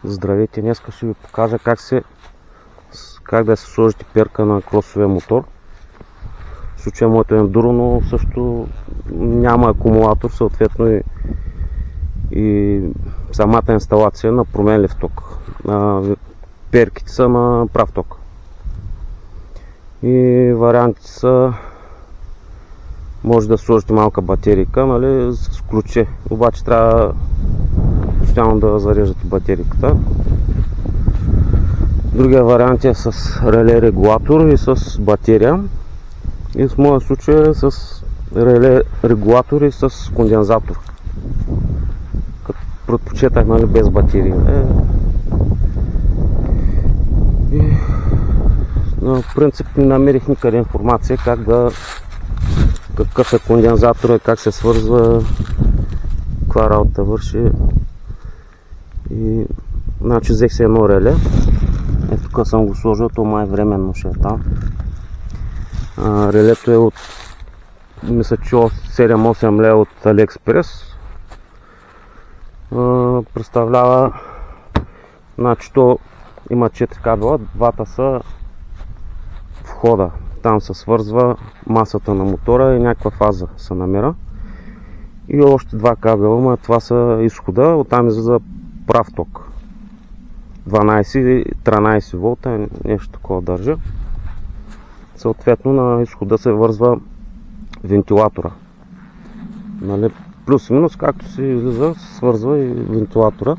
Здравейте, днес ще ви покажа как да се сложите перка на кросовия мотор. В случая моето е ендуро, но също няма акумулатор, съответно и самата инсталация на променлив ток. Перките са на прав ток. И вариантите са: може да сложите малка батерийка, нали, с ключе, обаче трябва постоянно да зареждате батерийката. Другия вариант е с реле регулатор и с батерия. И в моя случай е с реле регулатор и с кондензатор. Като предпочитах, нали, без батерия. В принцип не намерих никъде информация какъв е кондензатор, как се свързва, каква работа върши. И значи взех се едно реле. Ето тук съм го сложил, то май временно ще е там. Релето е от, мисля, че 7-8 лева от Алиекспрес. Представлява, значи то има 4 кабела, двата са входа. Там се свързва масата на мотора и някаква фаза се намира. И още два кабела, това са изхода, оттам излиза прав ток. 12-13 волта, нещо такова държа. Съответно на изхода се вързва вентилатора. Нали, плюс-минус, както се излиза, се свързва и вентилатора.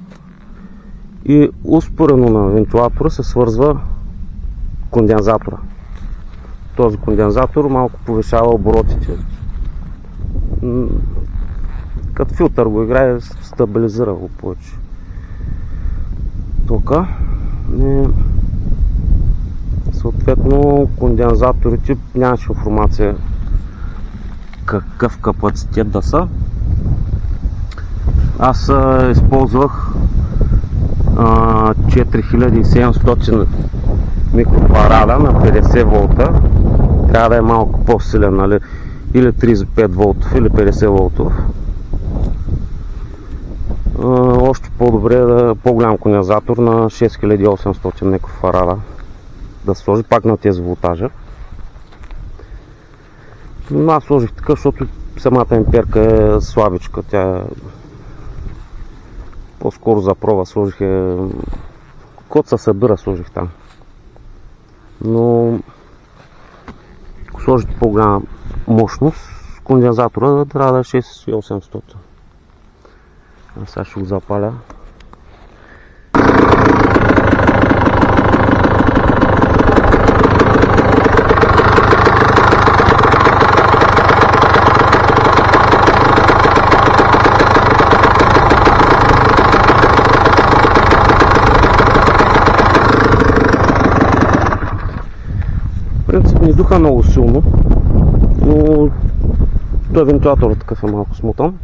И успоредно на вентилатора се свързва кондензатора. Този кондензатор малко повишава оборотите. Като филтър го играе, стабилизира го повече. Тук съответно кондензаторите нямаше информация какъв капацитет да са. Аз използвах 4700 микрофарада на 50 волта. Трябва да е малко по-силен, нали? Или 35 волтов, или 50 волтов. Още по-добре е по-голям кондензатор на 6800 микрофарада да сложи пак на тези волтажа. Но аз сложих така, защото самата имперка е слабичка. Тя по-скоро за проба сложих код се събира, сложих там. Но ако сложите по-голяма мощност, кондензатора трябва да е 6800. Сега ще го запаля. В принцип не духа много силно, но той вентилаторът такъв е малко смотан.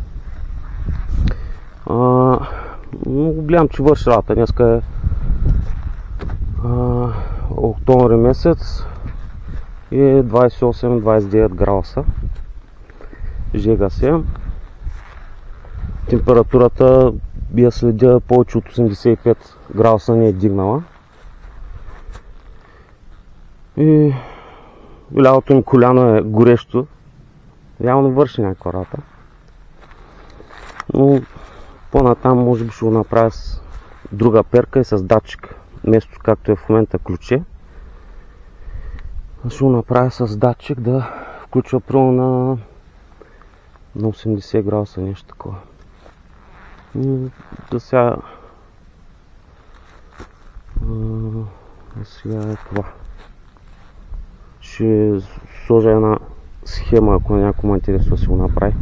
Но гледам, че върши работа. Днеска е октомври месец и 28-29 градуса. Жега се. Температурата я следя повече от 85 градуса, не е дигнала. И лявото им коляно е горещо. Явно върши някаква работа. Но по-натам може би ще го направя с друга перка и с датчик. Вместо както е в момента ключе, ще го направя с датчик да включва прямо на 80 градуса, нещо такова. Да сега е това. Ще сложа една схема, ако някой ме интересува, си го направи.